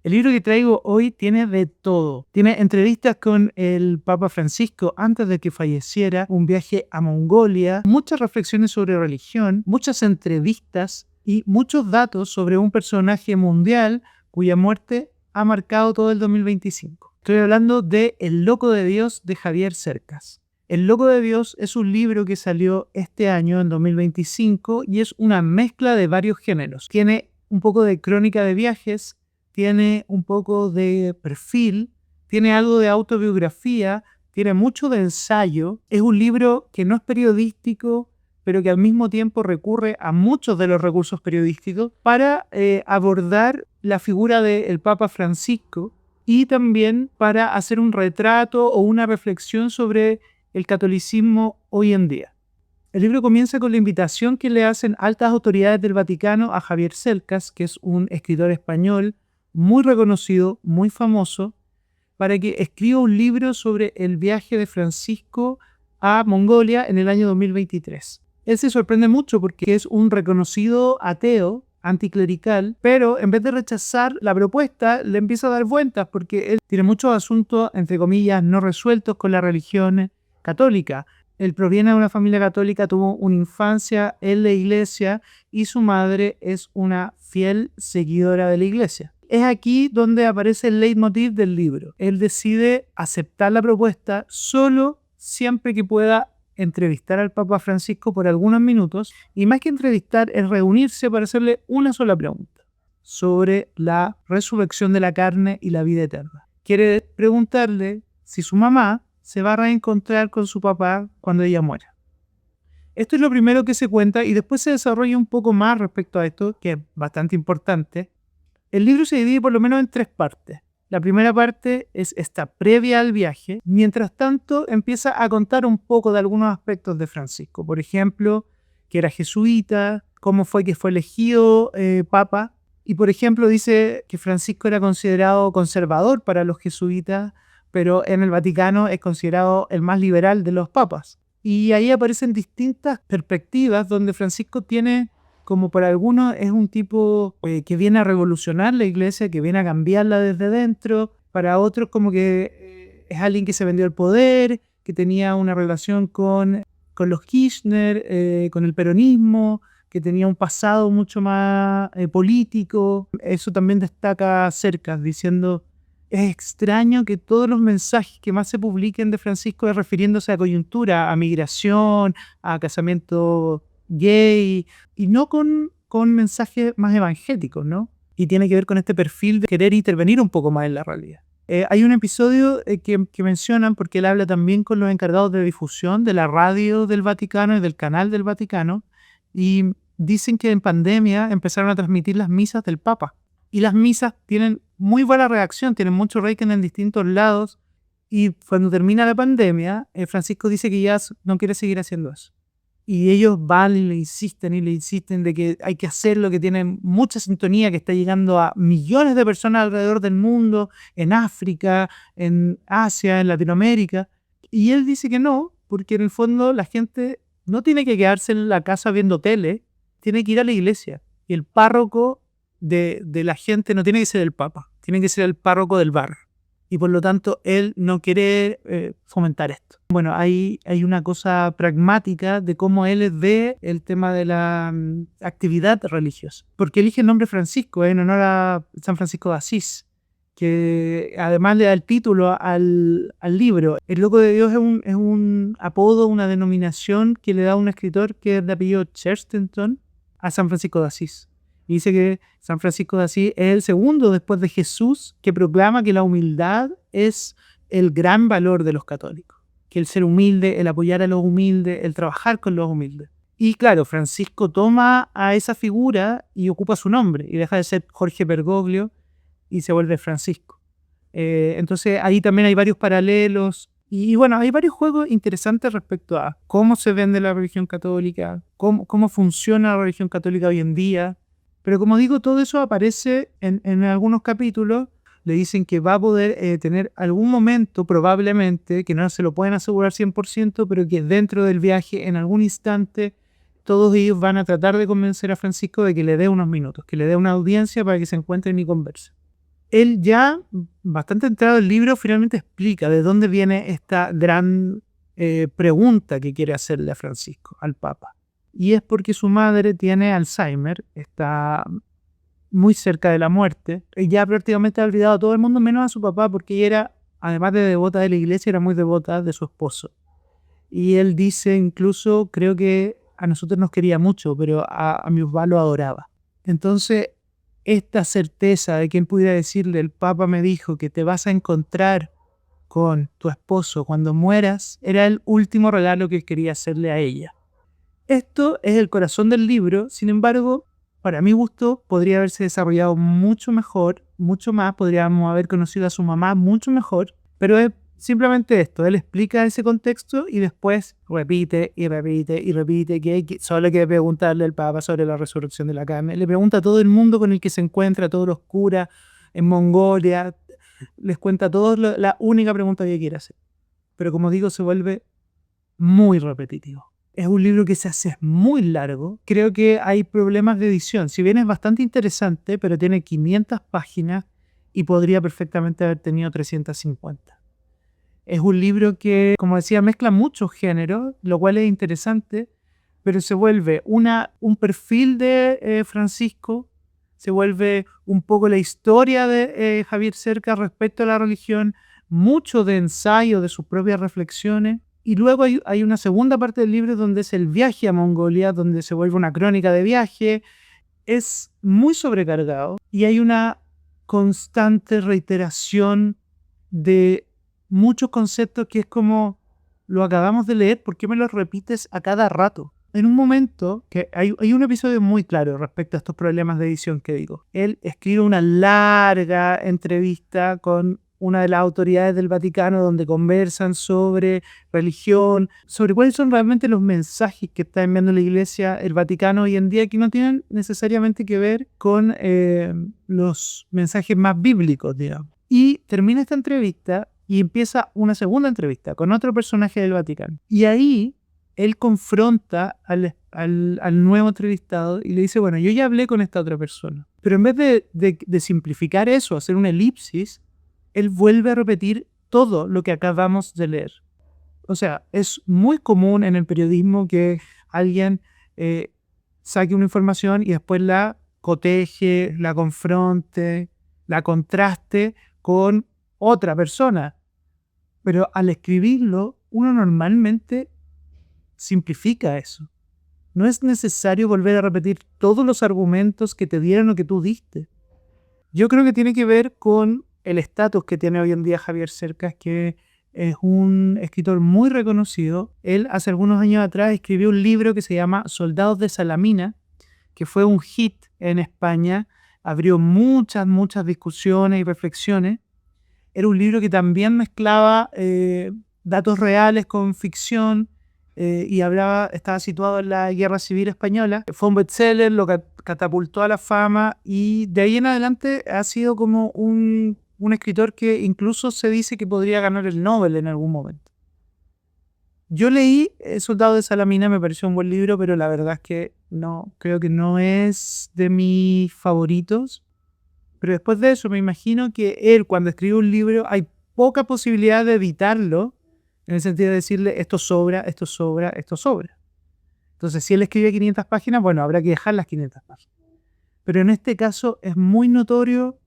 El libro que traigo hoy tiene de todo. Tiene entrevistas con el Papa Francisco antes de que falleciera, un viaje a Mongolia, muchas reflexiones sobre religión, muchas entrevistas y muchos datos sobre un personaje mundial cuya muerte ha marcado todo el 2025. Estoy hablando de El Loco de Dios de Javier Cercas. El Loco de Dios es un libro que salió este año, en 2025, y es una mezcla de varios géneros. Tiene un poco de crónica de viajes, tiene un poco de perfil, tiene algo de autobiografía, tiene mucho de ensayo. Es un libro que no es periodístico, pero que al mismo tiempo recurre a muchos de los recursos periodísticos para abordar la figura del Papa Francisco y también para hacer un retrato o una reflexión sobre el catolicismo hoy en día. El libro comienza con la invitación que le hacen altas autoridades del Vaticano a Javier Cercas, que es un escritor español muy reconocido, muy famoso, para que escriba un libro sobre el viaje de Francisco a Mongolia en el año 2023. Él se sorprende mucho porque es un reconocido ateo, anticlerical, pero en vez de rechazar la propuesta, le empieza a dar vueltas porque él tiene muchos asuntos, entre comillas, no resueltos con la religión católica. Él proviene de una familia católica, tuvo una infancia en la iglesia y su madre es una fiel seguidora de la iglesia. Es aquí donde aparece el leitmotiv del libro. Él decide aceptar la propuesta solo siempre que pueda entrevistar al Papa Francisco por algunos minutos, y más que entrevistar es reunirse para hacerle una sola pregunta sobre la resurrección de la carne y la vida eterna. Quiere preguntarle si su mamá se va a reencontrar con su papá cuando ella muera. Esto es lo primero que se cuenta y después se desarrolla un poco más respecto a esto, que es bastante importante. El libro se divide por lo menos en 3 partes. La primera parte es esta previa al viaje. Mientras tanto, empieza a contar un poco de algunos aspectos de Francisco. Por ejemplo, que era jesuita, cómo fue que fue elegido papa. Y por ejemplo, dice que Francisco era considerado conservador para los jesuitas, pero en el Vaticano es considerado el más liberal de los papas. Y ahí aparecen distintas perspectivas donde Francisco tiene, como para algunos, es un tipo que viene a revolucionar la iglesia, que viene a cambiarla desde dentro. Para otros como que es alguien que se vendió el poder, que tenía una relación con los Kirchner, con el peronismo, que tenía un pasado mucho más político. Eso también destaca Cercas, diciendo: es extraño que todos los mensajes que más se publiquen de Francisco es refiriéndose a coyuntura, a migración, a casamiento gay, y no con mensajes más evangélicos, ¿no? Y tiene que ver con este perfil de querer intervenir un poco más en la realidad. Hay un episodio que mencionan, porque él habla también con los encargados de difusión de la radio del Vaticano y del canal del Vaticano, y dicen que en pandemia empezaron a transmitir las misas del Papa. Y las misas tienen muy buena reacción, tienen mucho rating en distintos lados. Y cuando termina la pandemia, Francisco dice que ya no quiere seguir haciendo eso. Y ellos van y le insisten de que hay que hacerlo, que tienen mucha sintonía, que está llegando a millones de personas alrededor del mundo, en África, en Asia, en Latinoamérica. Y él dice que no, porque en el fondo la gente no tiene que quedarse en la casa viendo tele, tiene que ir a la iglesia. Y el párroco de la gente no tiene que ser el Papa, tiene que ser el párroco del barrio. Y por lo tanto, él no quiere fomentar esto. Bueno, hay una cosa pragmática de cómo él ve el tema de la actividad religiosa. Porque elige el nombre Francisco en honor a San Francisco de Asís, que además le da el título al libro. El Loco de Dios es un apodo, una denominación que le da un escritor que es de apellido Chesterton a San Francisco de Asís. Y dice que San Francisco de Asís es el segundo después de Jesús que proclama que la humildad es el gran valor de los católicos. Que el ser humilde, el apoyar a los humildes, el trabajar con los humildes. Y claro, Francisco toma a esa figura y ocupa su nombre y deja de ser Jorge Bergoglio y se vuelve Francisco. Entonces ahí también hay varios paralelos. Y bueno, hay varios juegos interesantes respecto a cómo se vende la religión católica, cómo funciona la religión católica hoy en día. Pero como digo, todo eso aparece en algunos capítulos. Le dicen que va a poder tener algún momento, probablemente, que no se lo pueden asegurar 100%, pero que dentro del viaje, en algún instante, todos ellos van a tratar de convencer a Francisco de que le dé unos minutos, que le dé una audiencia para que se encuentren y conversen. él ya, bastante entrado el libro, finalmente explica de dónde viene esta gran pregunta que quiere hacerle a Francisco, al Papa. Y es porque su madre tiene Alzheimer, está muy cerca de la muerte. Ella prácticamente ha olvidado a todo el mundo menos a su papá, porque ella era, además de devota de la iglesia, era muy devota de su esposo. Y él dice incluso, creo que a nosotros nos quería mucho, pero a mi papá lo adoraba. Entonces, esta certeza de que él pudiera decirle, el Papa me dijo que te vas a encontrar con tu esposo cuando mueras, era el último regalo que quería hacerle a ella. Esto es el corazón del libro, sin embargo, para mi gusto, podría haberse desarrollado mucho mejor, mucho más, podríamos haber conocido a su mamá mucho mejor, pero es simplemente esto, él explica ese contexto y después repite y repite y repite que solo quiere preguntarle al Papa sobre la resurrección de la carne, le pregunta a todo el mundo con el que se encuentra, a todos los curas en Mongolia, les cuenta a todos la única pregunta que quiere hacer, pero como digo, se vuelve muy repetitivo. Es un libro que se hace muy largo. Creo que hay problemas de edición. Si bien es bastante interesante, pero tiene 500 páginas y podría perfectamente haber tenido 350. Es un libro que, como decía, mezcla muchos géneros, lo cual es interesante, pero se vuelve un perfil de Francisco, se vuelve un poco la historia de Javier Cercas respecto a la religión, mucho de ensayo de sus propias reflexiones. Y luego hay una segunda parte del libro donde es el viaje a Mongolia, donde se vuelve una crónica de viaje. Es muy sobrecargado y hay una constante reiteración de muchos conceptos que es como, lo acabamos de leer, ¿por qué me lo repites a cada rato? En un momento, que hay un episodio muy claro respecto a estos problemas de edición que digo. Él escribe una larga entrevista con una de las autoridades del Vaticano donde conversan sobre religión, sobre cuáles son realmente los mensajes que está enviando la Iglesia, el Vaticano hoy en día, que no tienen necesariamente que ver con los mensajes más bíblicos, digamos. Y termina esta entrevista y empieza una segunda entrevista con otro personaje del Vaticano. Y ahí él confronta al nuevo entrevistado y le dice, bueno, yo ya hablé con esta otra persona. Pero en vez de simplificar eso, hacer una elipsis, él vuelve a repetir todo lo que acabamos de leer. O sea, es muy común en el periodismo que alguien saque una información y después la coteje, la confronte, la contraste con otra persona. Pero al escribirlo, uno normalmente simplifica eso. No es necesario volver a repetir todos los argumentos que te dieron o que tú diste. Yo creo que tiene que ver con el estatus que tiene hoy en día Javier Cercas, que es un escritor muy reconocido. Él hace algunos años atrás escribió un libro que se llama Soldados de Salamina, que fue un hit en España, abrió muchas discusiones y reflexiones. Era un libro que también mezclaba datos reales con ficción y estaba situado en la Guerra Civil Española. Fue un bestseller, lo catapultó a la fama y de ahí en adelante ha sido como un escritor que incluso se dice que podría ganar el Nobel en algún momento. Yo leí Soldado de Salamina, me pareció un buen libro, pero la verdad es que no, creo que no es de mis favoritos. Pero después de eso me imagino que él, cuando escribe un libro, hay poca posibilidad de editarlo, en el sentido de decirle esto sobra, esto sobra, esto sobra. Entonces, si él escribe 500 páginas, bueno, habrá que dejar las 500 páginas. Pero en este caso es muy notorio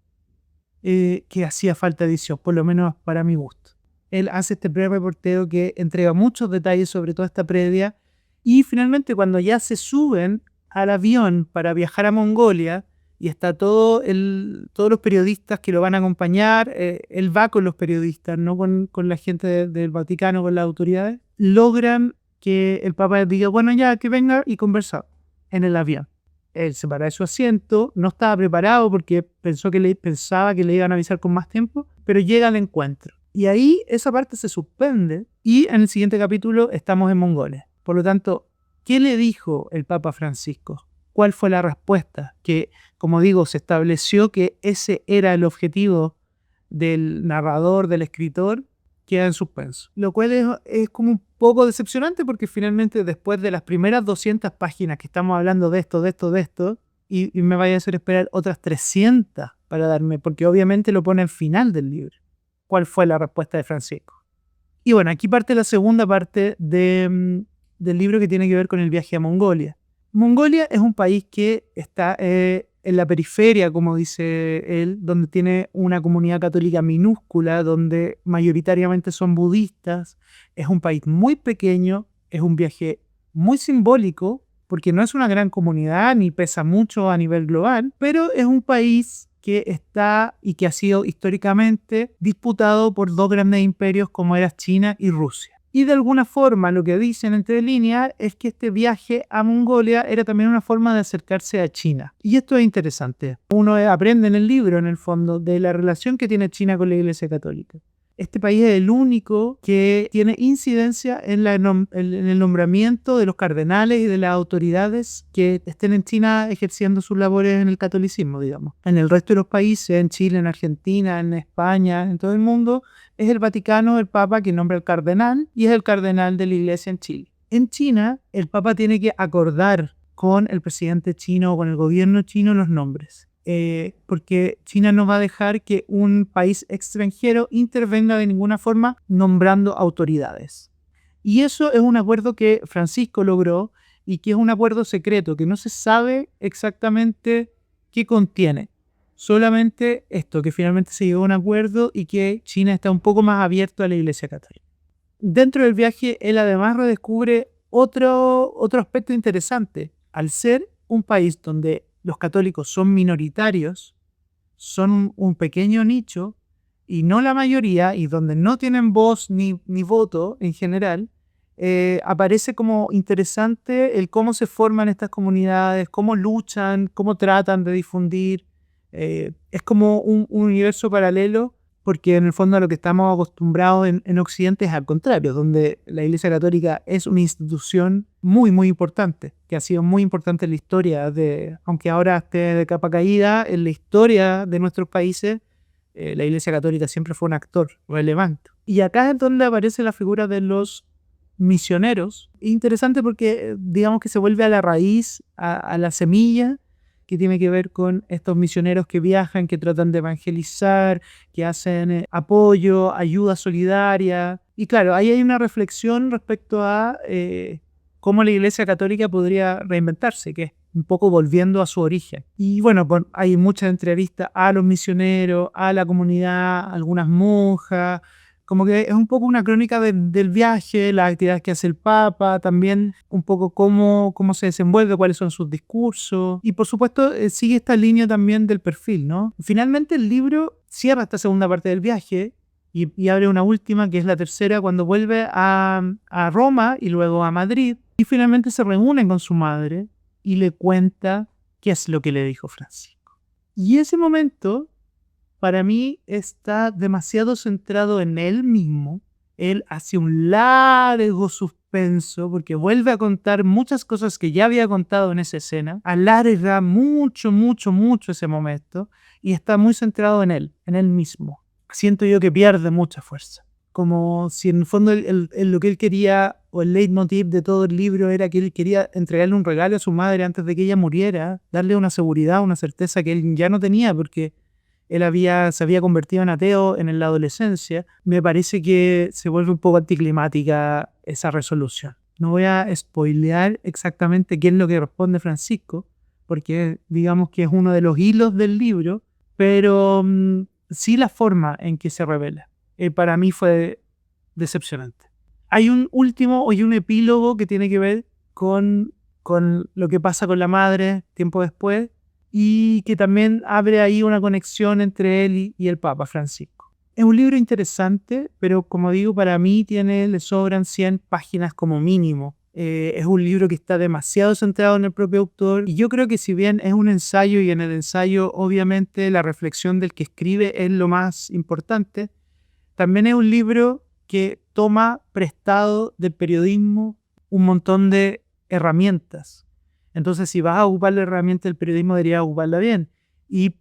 que hacía falta edición, por lo menos para mi gusto. Él hace este pre-reporteo que entrega muchos detalles sobre toda esta previa y finalmente cuando ya se suben al avión para viajar a Mongolia y está todos los periodistas que lo van a acompañar, él va con los periodistas, no con la gente del Vaticano, con las autoridades, logran que el Papa diga, bueno, ya que venga y conversa en el avión. Él se para de su asiento, no estaba preparado porque pensaba que le iban a avisar con más tiempo, pero llega al encuentro. Y ahí esa parte se suspende y en el siguiente capítulo estamos en Mongolia. Por lo tanto, ¿qué le dijo el Papa Francisco? ¿Cuál fue la respuesta? Que, como digo, se estableció que ese era el objetivo del narrador, del escritor, queda en suspenso. Lo cual es como un poco decepcionante porque finalmente después de las primeras 200 páginas que estamos hablando de esto, y me vaya a hacer esperar otras 300 para darme, porque obviamente lo pone al final del libro. ¿Cuál fue la respuesta de Francisco? Y bueno, aquí parte la segunda parte del libro que tiene que ver con el viaje a Mongolia. Mongolia es un país que está en la periferia, como dice él, donde tiene una comunidad católica minúscula, donde mayoritariamente son budistas. Es un país muy pequeño, es un viaje muy simbólico, porque no es una gran comunidad ni pesa mucho a nivel global, pero es un país que está y que ha sido históricamente disputado por dos grandes imperios como era China y Rusia. Y de alguna forma lo que dicen entre líneas es que este viaje a Mongolia era también una forma de acercarse a China. Y esto es interesante. Uno aprende en el libro, en el fondo, de la relación que tiene China con la Iglesia Católica. Este país es el único que tiene incidencia en el nombramiento de los cardenales y de las autoridades que estén en China ejerciendo sus labores en el catolicismo, digamos. En el resto de los países, en Chile, en Argentina, en España, en todo el mundo, es el Vaticano, el Papa, que nombra al cardenal y es el cardenal de la Iglesia en Chile. En China, el Papa tiene que acordar con el presidente chino o con el gobierno chino los nombres. Porque China no va a dejar que un país extranjero intervenga de ninguna forma nombrando autoridades. Y eso es un acuerdo que Francisco logró y que es un acuerdo secreto, que no se sabe exactamente qué contiene. Solamente esto, que finalmente se llegó a un acuerdo y que China está un poco más abierto a la Iglesia Católica. Dentro del viaje, él además redescubre otro aspecto interesante. Al ser un país donde los católicos son minoritarios, son un pequeño nicho y no la mayoría, y donde no tienen voz ni voto en general, aparece como interesante el cómo se forman estas comunidades, cómo luchan, cómo tratan de difundir. Es como un universo paralelo, porque en el fondo a lo que estamos acostumbrados en Occidente es al contrario, donde la Iglesia Católica es una institución muy, muy importante, que ha sido muy importante en la historia, aunque ahora esté de capa caída, en la historia de nuestros países, la Iglesia Católica siempre fue un actor relevante. Y acá es donde aparece la figura de los misioneros. Interesante porque digamos que se vuelve a la raíz, a la semilla, que tiene que ver con estos misioneros que viajan, que tratan de evangelizar, que hacen apoyo, ayuda solidaria. Y claro, ahí hay una reflexión respecto a cómo la Iglesia Católica podría reinventarse, que es un poco volviendo a su origen. Y bueno, hay muchas entrevistas a los misioneros, a la comunidad, algunas monjas. Como que es un poco una crónica del viaje, las actividades que hace el Papa, también un poco cómo se desenvuelve, cuáles son sus discursos. Y por supuesto sigue esta línea también del perfil, ¿no? Finalmente el libro cierra esta segunda parte del viaje y abre una última, que es la tercera, cuando vuelve a Roma y luego a Madrid. Y finalmente se reúne con su madre y le cuenta qué es lo que le dijo Francisco. Y ese momento, para mí, está demasiado centrado en él mismo. Él hace un largo suspenso porque vuelve a contar muchas cosas que ya había contado en esa escena. Alarga mucho, mucho, mucho ese momento y está muy centrado en él mismo. Siento yo que pierde mucha fuerza. Como si en el fondo lo que él quería, o el leitmotiv de todo el libro, era que él quería entregarle un regalo a su madre antes de que ella muriera, darle una seguridad, una certeza que él ya no tenía porque él se había convertido en ateo en la adolescencia. Me parece que se vuelve un poco anticlimática esa resolución. No voy a spoilear exactamente qué es lo que responde Francisco, porque digamos que es uno de los hilos del libro, pero sí la forma en que se revela. Para mí fue decepcionante. Hay un último, y un epílogo que tiene que ver con lo que pasa con la madre tiempo después, y que también abre ahí una conexión entre él y el Papa Francisco. Es un libro interesante, pero como digo, para mí le sobran 100 páginas como mínimo. Es un libro que está demasiado centrado en el propio autor, y yo creo que si bien es un ensayo, y en el ensayo obviamente la reflexión del que escribe es lo más importante, también es un libro que toma prestado del periodismo un montón de herramientas. Entonces, si vas a ocupar la herramienta del periodismo, deberías ocuparla bien. Y,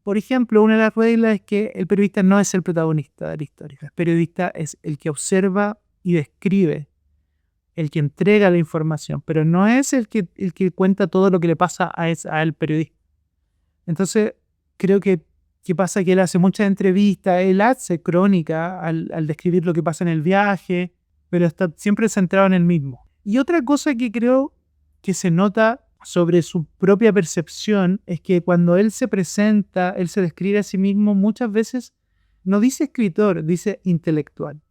por ejemplo, una de las reglas es que el periodista no es el protagonista de la historia. El periodista es el que observa y describe, el que entrega la información, pero no es el que cuenta todo lo que le pasa al periodista. Entonces, creo que ¿Qué pasa? Que él hace muchas entrevistas, él hace crónica al describir lo que pasa en el viaje, pero está siempre centrado en él mismo. Y otra cosa que creo que se nota sobre su propia percepción es que cuando él se presenta, él se describe a sí mismo, muchas veces no dice escritor, dice intelectual.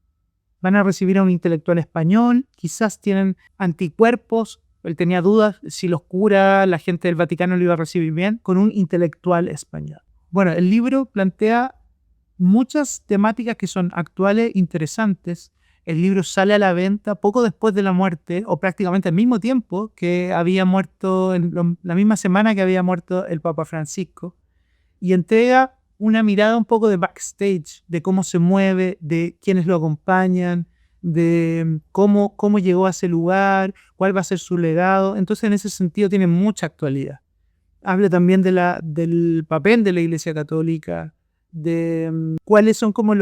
Van a recibir a un intelectual español, quizás tienen anticuerpos, él tenía dudas si los curas, la gente del Vaticano lo iba a recibir bien, con un intelectual español. Bueno, el libro plantea muchas temáticas que son actuales, interesantes. El libro sale a la venta poco después de la muerte, o prácticamente al mismo tiempo que había muerto, la misma semana que había muerto el Papa Francisco, y entrega una mirada un poco de backstage, de cómo se mueve, de quiénes lo acompañan, de cómo llegó a ese lugar, cuál va a ser su legado. Entonces, en ese sentido, tiene mucha actualidad. Habla también del papel de la Iglesia Católica, de cuáles son como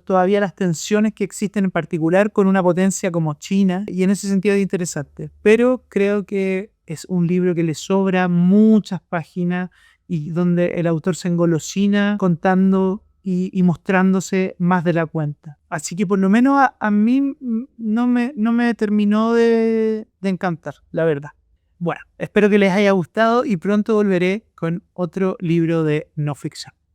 todavía las tensiones que existen en particular con una potencia como China, y en ese sentido es interesante. Pero creo que es un libro que le sobra muchas páginas y donde el autor se engolosina contando y mostrándose más de la cuenta. Así que por lo menos a mí no me terminó de encantar, la verdad. Bueno, espero que les haya gustado y pronto volveré con otro libro de no ficción.